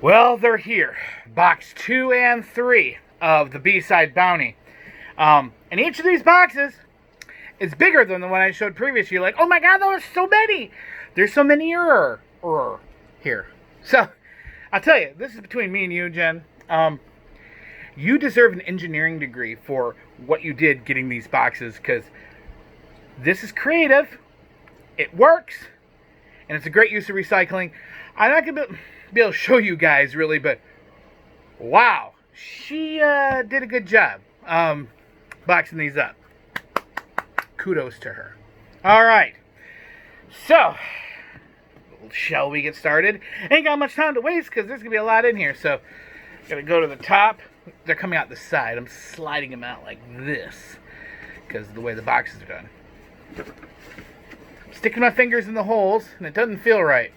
Well, they're here. Box 2 and 3 of the Bea Sides Bounty. And each of these boxes is bigger than the one I showed previously. You're like, oh my god, there's so many. There's so many here. So, I'll tell you, this is between me and you, Jen. You deserve an engineering degree for what you did getting these boxes, because this is creative, it works, and it's a great use of recycling. I'm not going to be able to show you guys, really, but wow, she did a good job boxing these up. Kudos to her. All right, so shall we get started? Ain't got much time to waste because there's going to be a lot in here, so going to go to the top. They're coming out the side. I'm sliding them out like this because of the way the boxes are done. I'm sticking my fingers in the holes, and it doesn't feel right.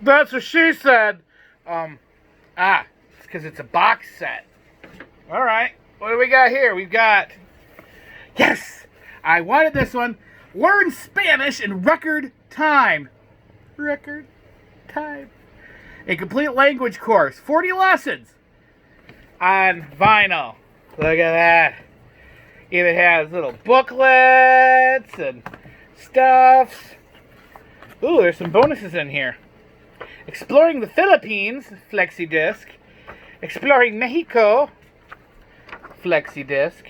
That's what she said. It's because it's a box set. All right, what do we got here? We've got, yes, I wanted this one. Learn Spanish in record time. Record time. A complete language course. 40 lessons on vinyl. Look at that. Even has little booklets and stuffs. Ooh, there's some bonuses in here. Exploring the Philippines, flexi disc. Exploring Mexico, flexi disc.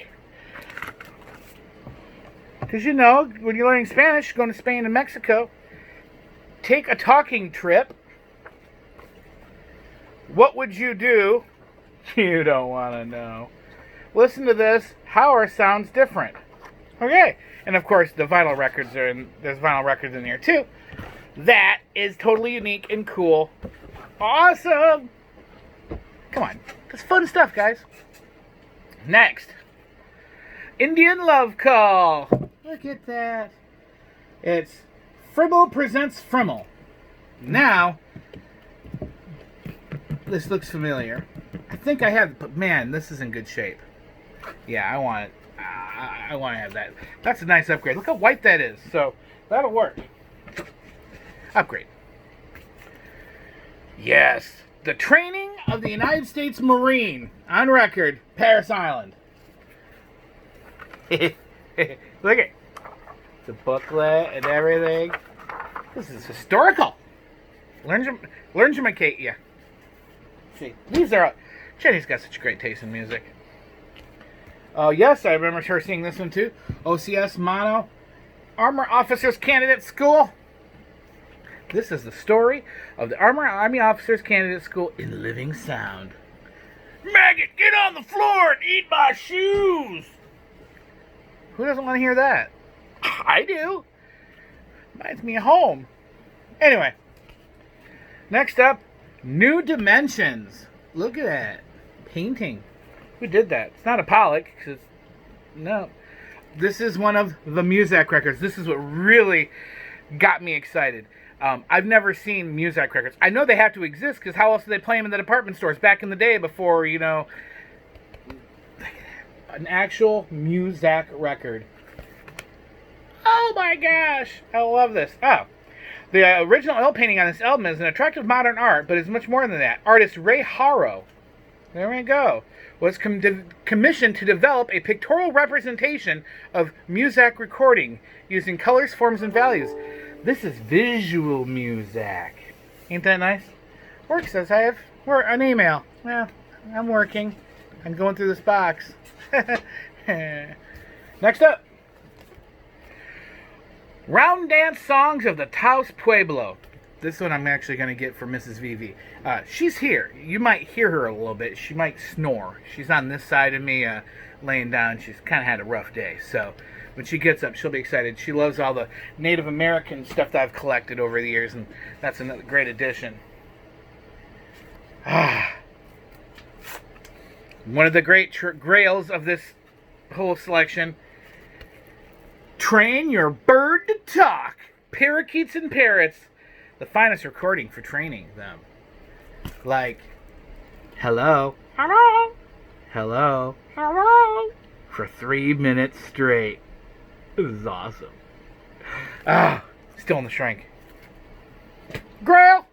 Because you know, when you're learning Spanish, going to Spain and Mexico, take a talking trip. What would you do? You don't want to know. Listen to this. How are sounds different? Okay. And of course, the vinyl records are in. There's vinyl records in here too. That is totally unique and cool. Awesome. Come on. That's fun stuff, guys. Next. Indian Love Call. Look at that. It's Frimmel Presents Frimmel. Now, this looks familiar. I think I have, but man, this is in good shape. Yeah, I want it. I want to have that. That's a nice upgrade. Look how white that is. So, that'll work. Upgrade. Yes. The training of the United States Marine. On record, Paris Island. Look at the booklet and everything. This is historical. Learn to make you. See, these are. Jenny's got such great taste in music. Oh, yes, I remember her seeing this one too. OCS Mono Armor Officers Candidate School. This is the story of the Army Officers Candidate School in living sound. Maggot, get on the floor and eat my shoes! Who doesn't want to hear that? I do. Reminds me of home. Anyway. Next up, New Dimensions. Look at that. Painting. Who did that? It's not a Pollock. No. This is one of the Muzak records. This is what really got me excited. I've never seen Muzak records. I know they have to exist because how else did they play them in the department stores back in the day before, you know, an actual Muzak record. Oh my gosh. I love this. Oh. The original oil painting on this album is an attractive modern art, but it's much more than that. Artist Ray Harrow, there we go, was commissioned to develop a pictorial representation of Muzak recording using colors, forms, and values. This is visual Muzak. Ain't that nice? Work says I have an email. Well, I'm working. I'm going through this box. Next up. Round Dance Songs of the Taos Pueblo. This one I'm actually going to get for Mrs. Vivi. She's here. You might hear her a little bit. She might snore. She's on this side of me laying down. She's kind of had a rough day. So when she gets up, she'll be excited. She loves all the Native American stuff that I've collected over the years, and that's another great addition. One of the great grails of this whole selection. Train your bird to talk. Parakeets and parrots. The finest recording for training them. Like, hello. Hello. Hello. Hello. For 3 minutes straight. This is awesome. Still in the shrink. Grail.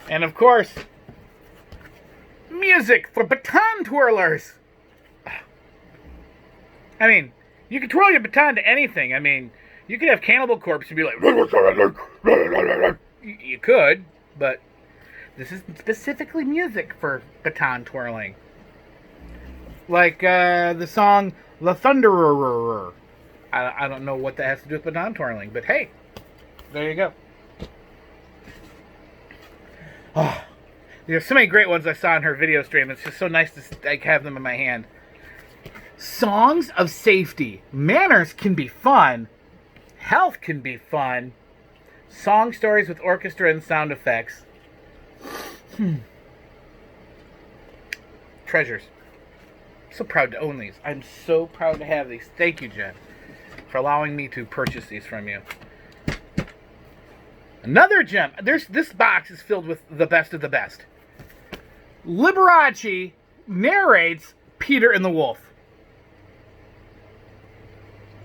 And of course, music for baton twirlers. I mean, you can twirl your baton to anything. I mean, you could have Cannibal Corpse and be like, you could, but this is specifically music for baton twirling. Like the song The Thunderer. I don't know what that has to do with baton twirling, but hey, there you go. Oh, there's so many great ones I saw in her video stream. It's just so nice to have them in my hand. Songs of safety. Manners can be fun. Health can be fun. Song stories with orchestra and sound effects. Treasures. So proud to own these. I'm so proud to have these. Thank you, Jen, for allowing me to purchase these from you. Another gem. This box is filled with the best of the best. Liberace narrates Peter and the Wolf.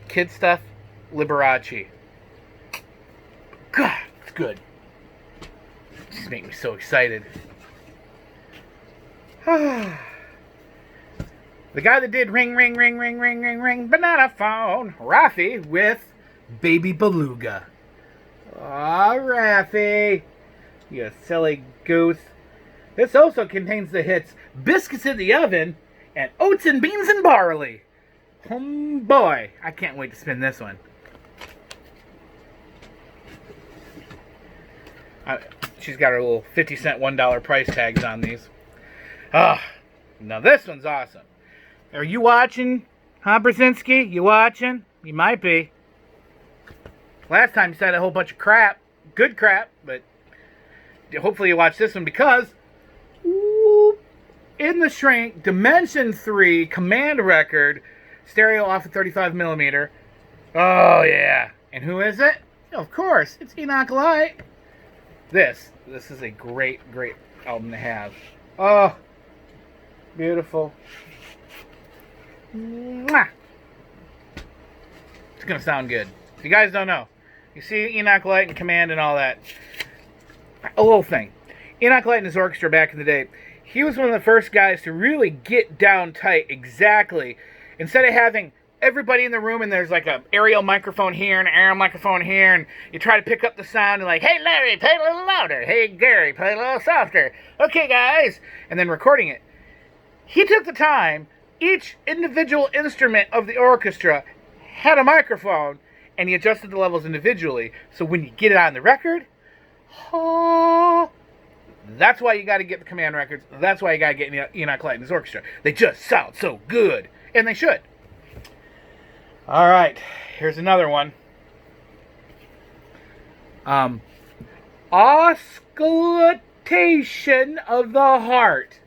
Kid stuff, Liberace. God, it's good. Just make me so excited. The guy that did Ring, Ring, Ring, Ring, Ring, Ring, Ring, Banana Phone, Rafi, with Baby Beluga. Aw, Rafi, you silly goose. This also contains the hits Biscuits in the Oven and Oats and Beans and Barley. Oh boy, I can't wait to spin this one. She's got her little 50-cent $1 price tags on these. Now this one's awesome. Are you watching, huh, Brzezinski? You watching? You might be. Last time you said a whole bunch of crap. Good crap, but hopefully you watch this one because in the shrink, Dimension 3 command record, stereo off of 35mm. Oh, yeah. And who is it? Of course, it's Enoch Light. This is a great, great album to have. Oh, beautiful. Mwah. It's going to sound good. If you guys don't know, you see Enoch Light and Command and all that. A little thing. Enoch Light and his orchestra back in the day, he was one of the first guys to really get down tight exactly. Instead of having everybody in the room and there's like an aerial microphone here and an aerial microphone here, and you try to pick up the sound and like, hey Larry, play a little louder. Hey Gary, play a little softer. Okay guys. And then recording it. He took the time, each individual instrument of the orchestra had a microphone, and he adjusted the levels individually. So when you get it on the record, oh, that's why you got to get the command records. That's why you got to get Enoch Light and his orchestra. They just sound so good. And they should. All right. Here's another one. Auscultation of the Heart.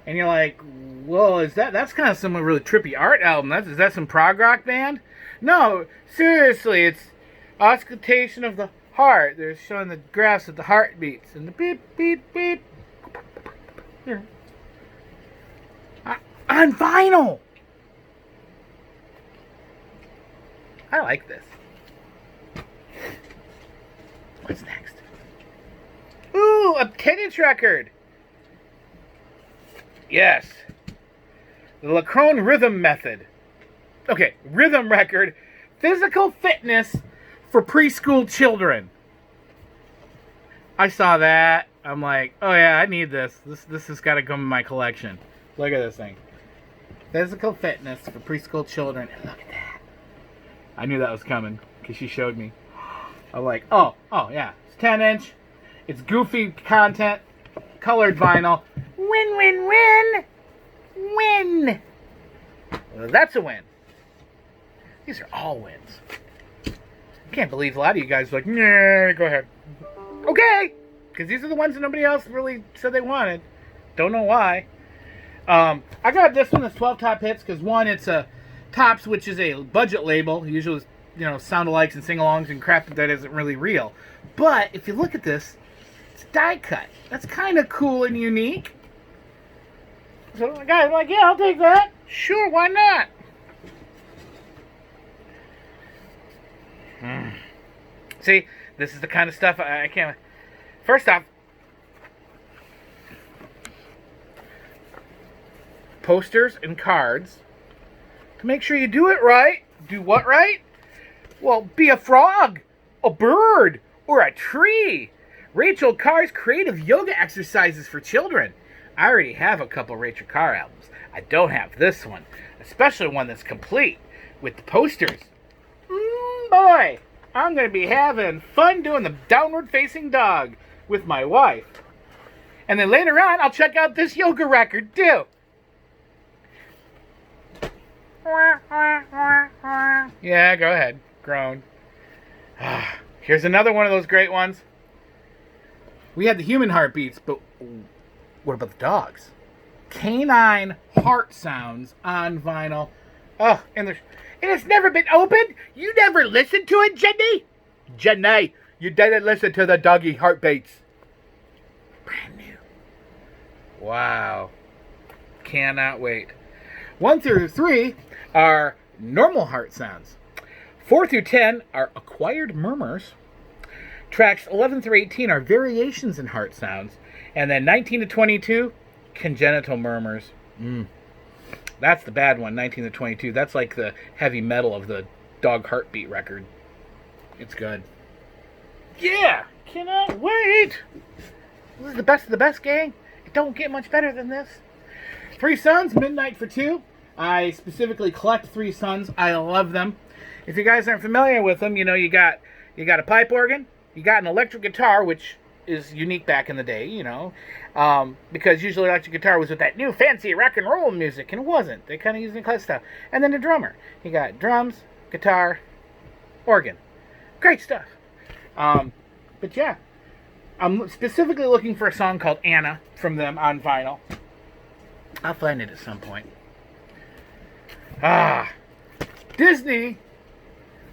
And you're like, whoa, that's kind of some really trippy art album. Is that some prog rock band? No, seriously, it's Auscultation of the Heart. They're showing the graphs of the heartbeats and the beep, beep, beep. Here. On vinyl! I like this. What's next? Ooh, a 10-inch record! Yes. The Lacrone Rhythm Method. Okay, rhythm record. Physical fitness for preschool children. I saw that. I'm like, oh yeah, I need this. This has got to come in my collection. Look at this thing. Physical fitness for preschool children. And look at that. I knew that was coming because she showed me. I'm like, oh yeah. It's 10-inch. It's goofy content. Colored vinyl. Win, win, win. Win. Well, that's a win. These are all wins. I can't believe a lot of you guys are like, nah, go ahead. Okay. Because these are the ones that nobody else really said they wanted. Don't know why. I got this one that's 12 top hits because one, it's a Tops, which is a budget label. Usually, sound-alikes and sing-alongs and crap that isn't really real. But if you look at this, it's die cut. That's kind of cool and unique. So the guy's like, yeah, I'll take that. Sure, why not? See, this is the kind of stuff I can't... First off, posters and cards to make sure you do it right. Do what right? Well, be a frog, a bird, or a tree. Rachel Carr's creative yoga exercises for children. I already have a couple Rachel Carr albums. I don't have this one, especially one that's complete with the posters. Boy, I'm going to be having fun doing the downward facing dog with my wife. And then later on, I'll check out this yoga record too. Yeah, go ahead. Groan. Here's another one of those great ones. We had the human heartbeats, but what about the dogs? Canine heart sounds on vinyl. Oh, and it's never been opened? You never listened to it, Jenny? Jenny, you didn't listen to the doggy heartbeats. Brand new. Wow. Cannot wait. 1 through 3 are normal heart sounds. 4 through 10 are acquired murmurs. Tracks 11 through 18 are variations in heart sounds. And then 19 to 22, congenital murmurs. That's the bad one, 19 to 22. That's like the heavy metal of the dog heartbeat record. It's good. Yeah! Cannot wait! This is the best of the best, gang. It don't get much better than this. 3 Sons, Midnight for 2. I specifically collect 3 Sons. I love them. If you guys aren't familiar with them, you know, you got a pipe organ, you got an electric guitar, which is unique back in the day, you know, because usually electric guitar was with that new fancy rock and roll music, and it wasn't. They kind of used the classic stuff. And then a drummer. You got drums, guitar, organ. Great stuff. But yeah, I'm specifically looking for a song called Anna from them on vinyl. I'll find it at some point. Disney,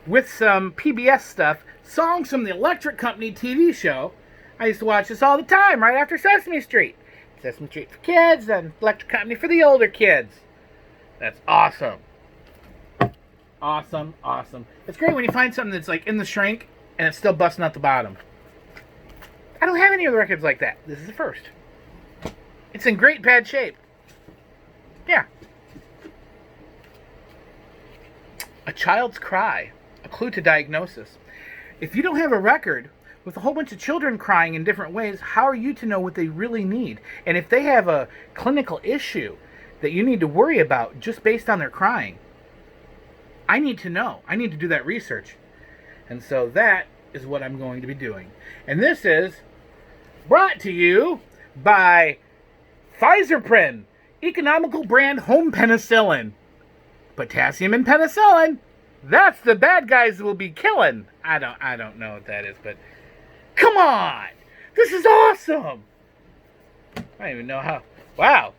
with some PBS stuff, songs from the Electric Company TV show. I used to watch this all the time, right after Sesame Street. Sesame Street for kids, and Electric Company for the older kids. That's awesome. Awesome, awesome. It's great when you find something that's like in the shrink, and it's still busting out the bottom. I don't have any other records like that. This is the first. It's in great bad shape. Yeah. A Child's Cry, a clue to diagnosis. If you don't have a record with a whole bunch of children crying in different ways, how are you to know what they really need? And if they have a clinical issue that you need to worry about just based on their crying, I need to know. I need to do that research. And so that is what I'm going to be doing. And this is brought to you by Pfizerprin, economical brand home penicillin. Potassium and penicillin. That's the bad guys will be killing. I don't know what that is, but come on! This is awesome! I don't even know how. Wow.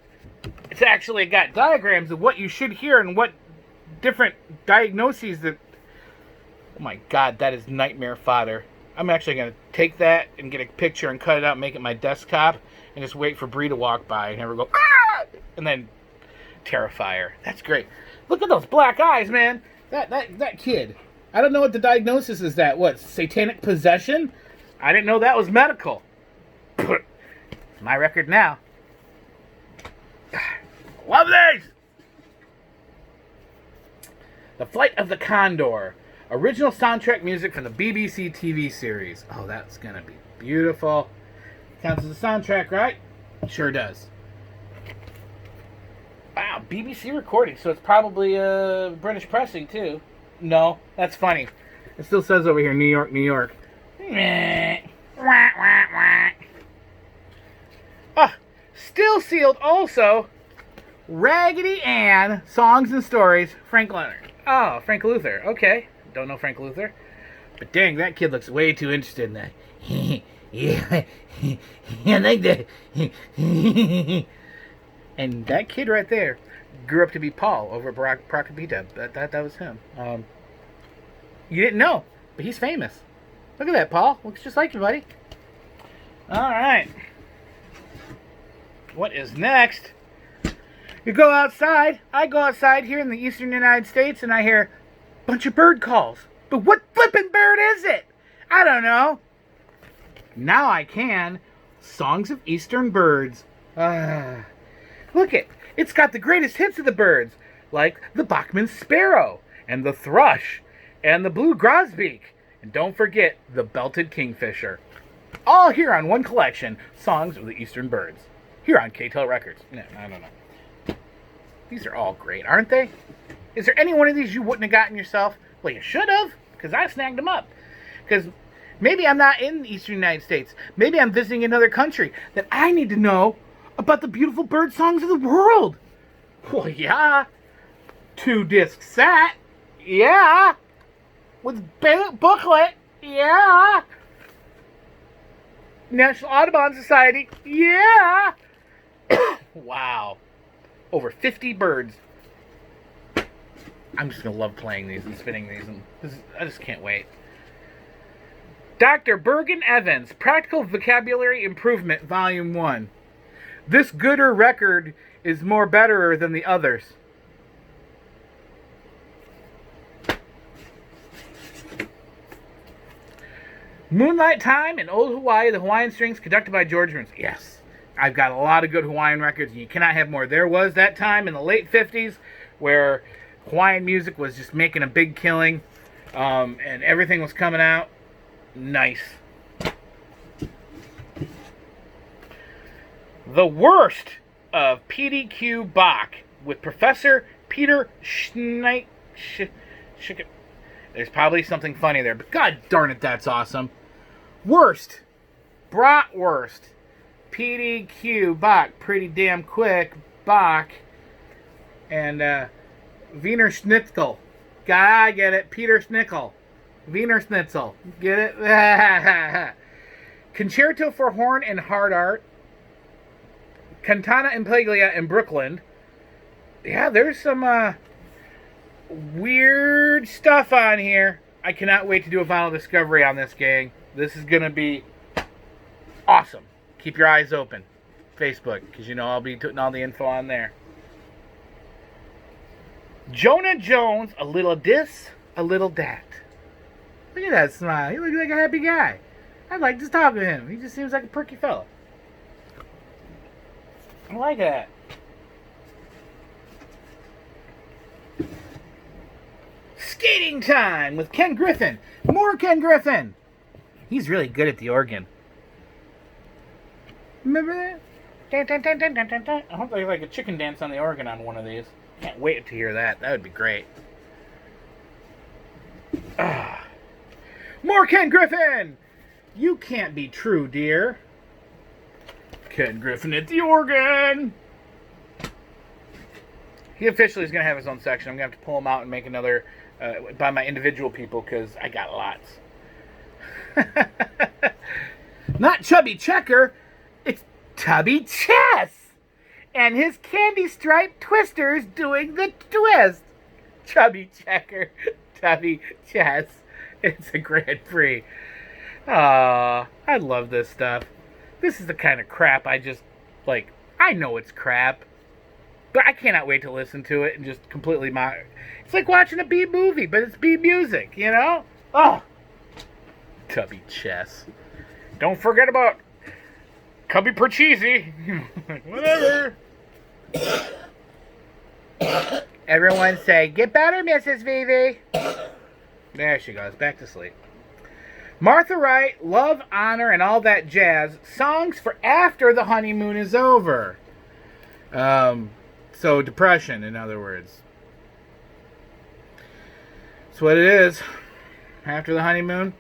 It's actually got diagrams of what you should hear and what different diagnoses that... Oh my god, that is nightmare fodder. I'm actually going to take that and get a picture and cut it out and make it my desktop and just wait for Bree to walk by and have her go, ah! And then terrify her. That's great. Look at those black eyes, man. That kid. I don't know what the diagnosis is. That what? Satanic possession? I didn't know that was medical. My record now. Love these. The Flight of the Condor. Original soundtrack music from the BBC TV series. Oh, that's gonna be beautiful. Counts as a soundtrack, right? Sure does. Wow, BBC recording, so it's probably British pressing, too. No, that's funny. It still says over here, New York, New York. Still sealed also, Raggedy Ann, Songs and Stories, Frank Leonard. Oh, Frank Luther, okay. Don't know Frank Luther. But dang, that kid looks way too interested in that. Yeah, I like that. And that kid right there grew up to be Paul over at Procopita. That was him. You didn't know, but he's famous. Look at that, Paul. Looks just like you, buddy. All right. What is next? You go outside. I go outside here in the eastern United States, and I hear a bunch of bird calls. But what flippin' bird is it? I don't know. Now I can. Songs of Eastern Birds. Look it. It's got the greatest hits of the birds, like the Bachman sparrow, and the thrush, and the blue grosbeak, and don't forget the belted kingfisher. All here on one collection, Songs of the Eastern Birds. Here on K-Tel Records. No, I don't know. These are all great, aren't they? Is there any one of these you wouldn't have gotten yourself? Well, you should have, because I snagged them up. Because maybe I'm not in the Eastern United States. Maybe I'm visiting another country that I need to know about the beautiful bird songs of the world. Well, yeah. 2-disc set. Yeah. With booklet. Yeah. National Audubon Society. Yeah. Wow. Over 50 birds. I'm just going to love playing these and spinning these. And I just can't wait. Dr. Bergen Evans, Practical Vocabulary Improvement, Volume 1. This gooder record is more betterer than the others. Moonlight Time in Old Hawaii, the Hawaiian Strings, conducted by George Burns. Yes, I've got a lot of good Hawaiian records, and you cannot have more. There was that time in the late 50s where Hawaiian music was just making a big killing, and everything was coming out. Nice. The Worst of PDQ Bach with Professor Peter Schneik. There's probably something funny there, but god darn it, that's awesome. Worst. Bratwurst. PDQ Bach. Pretty damn quick. Bach. And Wiener Schnitzel. I get it. Peter Schnickel. Wiener Schnitzel. Get it? Concerto for Horn and Hard Art. Cantata Impeglia in Brooklyn. Yeah, there's some weird stuff on here. I cannot wait to do a vinyl discovery on this, gang. This is going to be awesome. Keep your eyes open. Facebook, because you know I'll be putting all the info on there. Jonah Jones, a little this, a little that. Look at that smile. He looks like a happy guy. I'd like to talk to him. He just seems like a perky fella. I like that. Skating Time with Ken Griffin. More Ken Griffin. He's really good at the organ. Remember that? Dun, dun, dun, dun, dun, dun, dun. I hope they like a chicken dance on the organ on one of these. Can't wait to hear that. That would be great. More Ken Griffin. You can't be true, dear. Ken Griffin at the organ. He officially is going to have his own section. I'm going to have to pull him out and make another by my individual people because I got lots. Not Chubby Checker. It's Tubby Chess. And his candy striped twisters doing the twist. Chubby Checker. Tubby Chess. It's a Grand Prix. Aww, I love this stuff. This is the kind of crap I just, like, I know it's crap, but I cannot wait to listen to it and just completely It's like watching a B movie, but it's B music, you know? Oh, Tubby Chess. Don't forget about Cubby Percheesy. Whatever. Everyone say, get better, Mrs. Vivi. There she goes, back to sleep. Martha Wright, Love, Honor, and All That Jazz. Songs for after the honeymoon is over. So depression, in other words. That's what it is. After the honeymoon,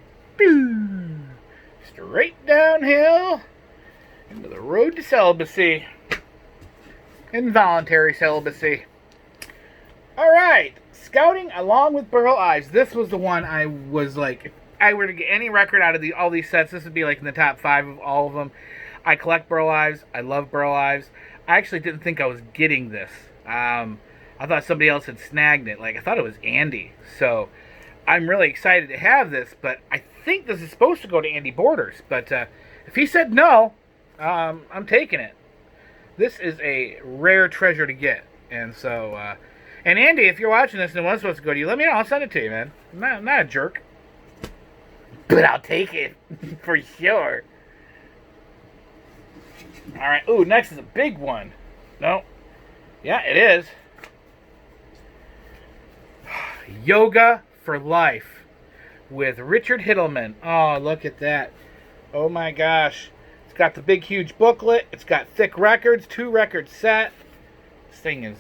straight downhill into the road to celibacy. Involuntary celibacy. Alright, Scouting Along with Burl Ives. This was the one I was like, if I were to get any record out of all these sets, this would be like in the top 5 of all of them. I collect Burl Ives. I love Burl Ives. I actually didn't think I was getting this. I thought somebody else had snagged it. Like, I thought it was Andy. So, I'm really excited to have this, but I think this is supposed to go to Andy Borders. But if he said no, I'm taking it. This is a rare treasure to get. And so, and Andy, if you're watching this and it was supposed to go to you, let me know. I'll send it to you, man. I'm not a jerk. But I'll take it. For sure. Alright. Ooh, next is a big one. No. Yeah, it is. Yoga for Life with Richard Hittleman. Oh, look at that. Oh my gosh. It's got the big, huge booklet. It's got thick records, 2 record set. This thing is...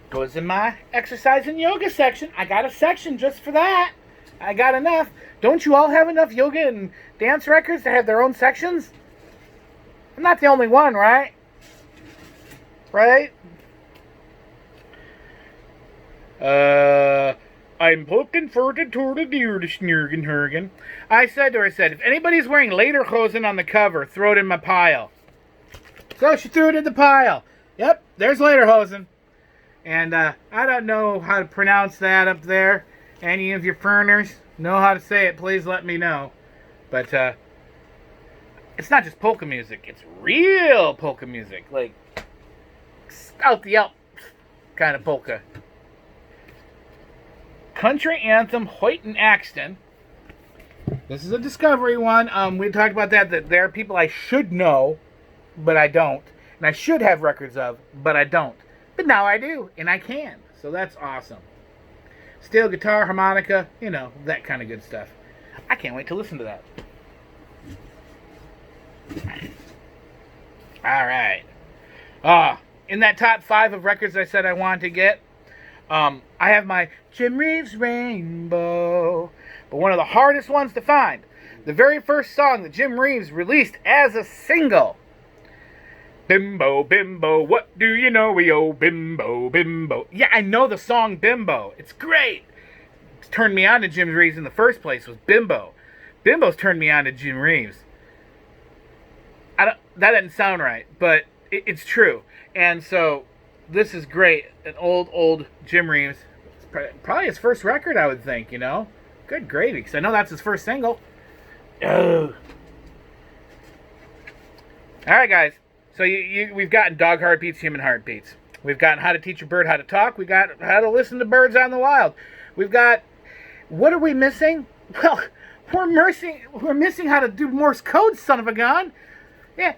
goes in my exercise and yoga section. I got a section just for that. I got enough. Don't you all have enough yoga and dance records to have their own sections? I'm not the only one, right? Right? I'm looking for the turtle deer to snurgen. I said to her, if anybody's wearing lederhosen on the cover, throw it in my pile. So she threw it in the pile. Yep, there's lederhosen. And I don't know how to pronounce that up there. Any of your furners know how to say it, please let me know. But it's not just polka music, it's real polka music. Like, out the Alps kind of polka. Country anthem, Hoyt and Axton. This is a Discovery one. We talked about that there are people I should know, but I don't. And I should have records of, but I don't. But now I do, and I can. So that's awesome. Steel guitar, harmonica, you know, that kind of good stuff. I can't wait to listen to that. Alright. In that top 5 of records I said I wanted to get, I have my Jim Reeves Rainbow. But one of the hardest ones to find. The very first song that Jim Reeves released as a single. Bimbo, bimbo, what do you know? We owe bimbo, bimbo. Yeah, I know the song Bimbo. It's great. It's turned me on to Jim Reeves in the first place was Bimbo. Bimbo's turned me on to Jim Reeves. That doesn't sound right, but it's true. And so this is great. An old Jim Reeves. It's probably his first record, I would think, you know. Good gravy, because I know that's his first single. Oh. All right, guys. So we've gotten dog heartbeats, human heartbeats. We've gotten how to teach a bird how to talk. We've got how to listen to birds out in the wild. We've got, what are we missing? Well, we're missing how to do Morse code, son of a gun. Yeah.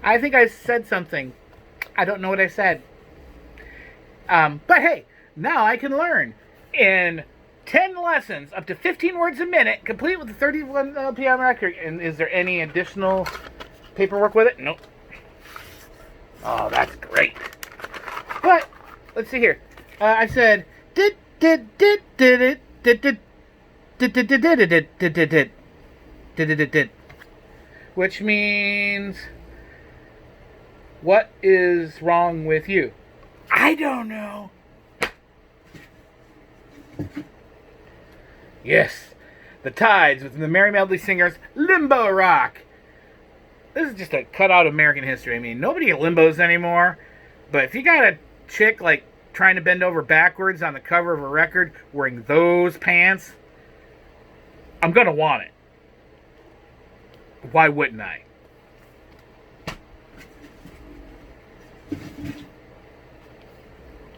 I think I said something. I don't know what I said. But hey, now I can learn in 10 lessons, up to 15 words a minute, complete with the 31 LPM record. And is there any additional paperwork with it? Nope. Oh, that's great. But let's see here. I said which means what is wrong with you? I don't know. Yes, the Tides with the Merry Melody Singers, Limbo Rock. This is just a cutout of American history. I mean, nobody limbos anymore. But if you got a chick like trying to bend over backwards on the cover of a record wearing those pants, I'm gonna want it. Why wouldn't I?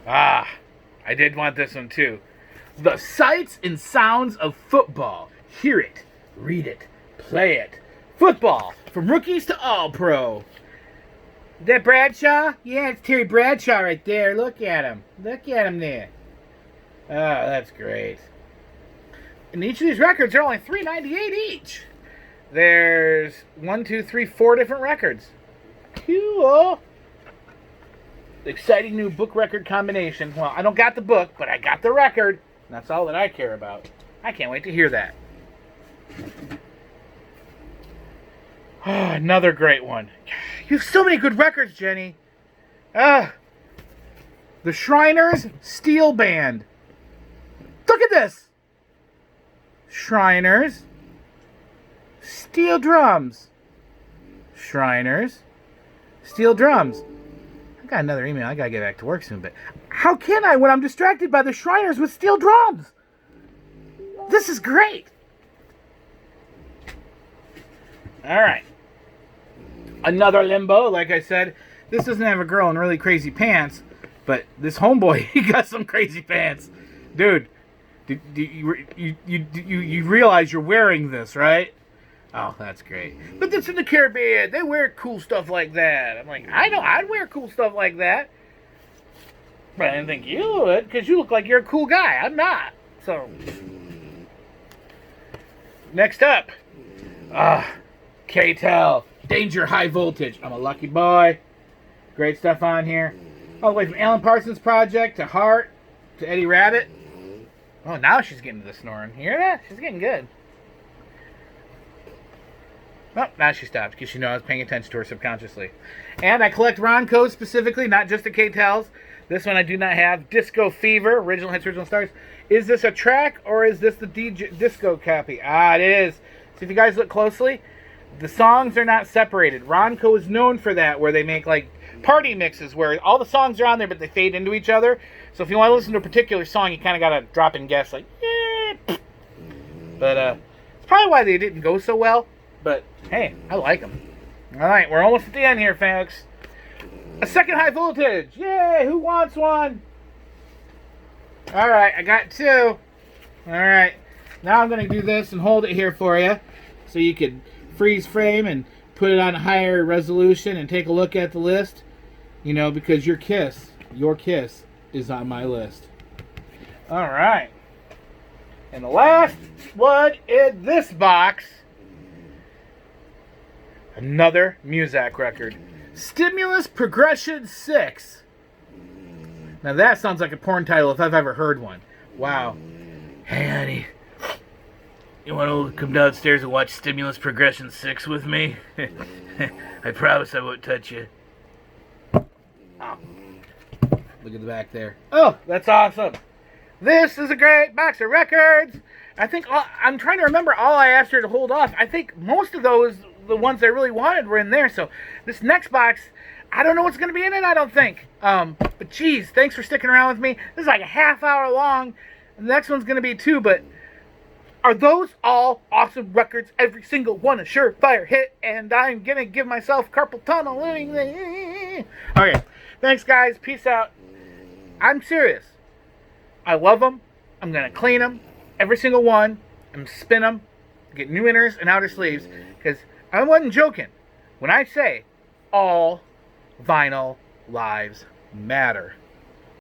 I did want this one too. The sights and sounds of football. Hear it, read it, play it. Football, from rookies to all-pro. Is that Bradshaw? Yeah, it's Terry Bradshaw right there. Look at him. Look at him there. Oh, that's great. And each of these records are only $3.98 each. There's 4 different records. Cool. Exciting new book record combination. Well, I don't got the book, but I got the record. And that's all that I care about. I can't wait to hear that. Oh, another great one. You have so many good records, Jenny. The Shriners Steel Band. Look at this. Shriners. Steel drums. Shriners. Steel drums. I got another email. I gotta get back to work soon, but how can I when I'm distracted by the Shriners with steel drums? This is great. Alright. Another limbo, like I said. This doesn't have a girl in really crazy pants, but this homeboy, he got some crazy pants. Dude, you realize you're wearing this, right? Oh, that's great. But that's in the Caribbean. They wear cool stuff like that. I'm like, I know, I'd wear cool stuff like that. But I didn't think you would, because you look like you're a cool guy. I'm not. So, next up, K-Tel, Danger High Voltage. I'm a lucky boy. Great stuff on here. All the way from Alan Parsons Project to Heart to Eddie Rabbit. Oh, now she's getting to the snoring. You hear that? She's getting good. Oh, now she stopped because she knew I was paying attention to her subconsciously. And I collect Roncos specifically, not just the K-Tels. This one I do not have. Disco Fever, Original Hits, Original Stars. Is this a track or is this the disco copy? Ah, it is. So if you guys look closely, the songs are not separated. Ronco is known for that, where they make like party mixes where all the songs are on there but they fade into each other. So if you want to listen to a particular song, you kind of got to drop in guess like, yeah. But it's probably why they didn't go so well. But, hey, I like them. All right, we're almost at the end here, folks. A second high voltage. Yay, who wants one? All right, I got two. All right, now I'm going to do this and hold it here for you so you can freeze frame and put it on a higher resolution and take a look at the list. You know, because your kiss is on my list. All right. And the last one in this box, another Muzak record. Stimulus Progression 6. Now that sounds like a porn title if I've ever heard one. Wow. Hey, honey. You want to come downstairs and watch Stimulus Progression 6 with me? I promise I won't touch you. Oh. Look at the back there. Oh, that's awesome. This is a great box of records. I think I'm trying to remember all I asked her to hold off. I think most of those, the ones I really wanted, were in there. So this next box, I don't know what's going to be in it, I don't think. But geez, thanks for sticking around with me. This is like a half hour long. The next one's going to be 2, but are those all awesome records? Every single one a surefire hit, and I'm going to give myself carpal tunnel. Okay, thanks guys. Peace out. I'm serious. I love them. I'm going to clean them. Every single one. I'm spin them. Get new inners and outer sleeves. Because I wasn't joking when I say all vinyl lives matter.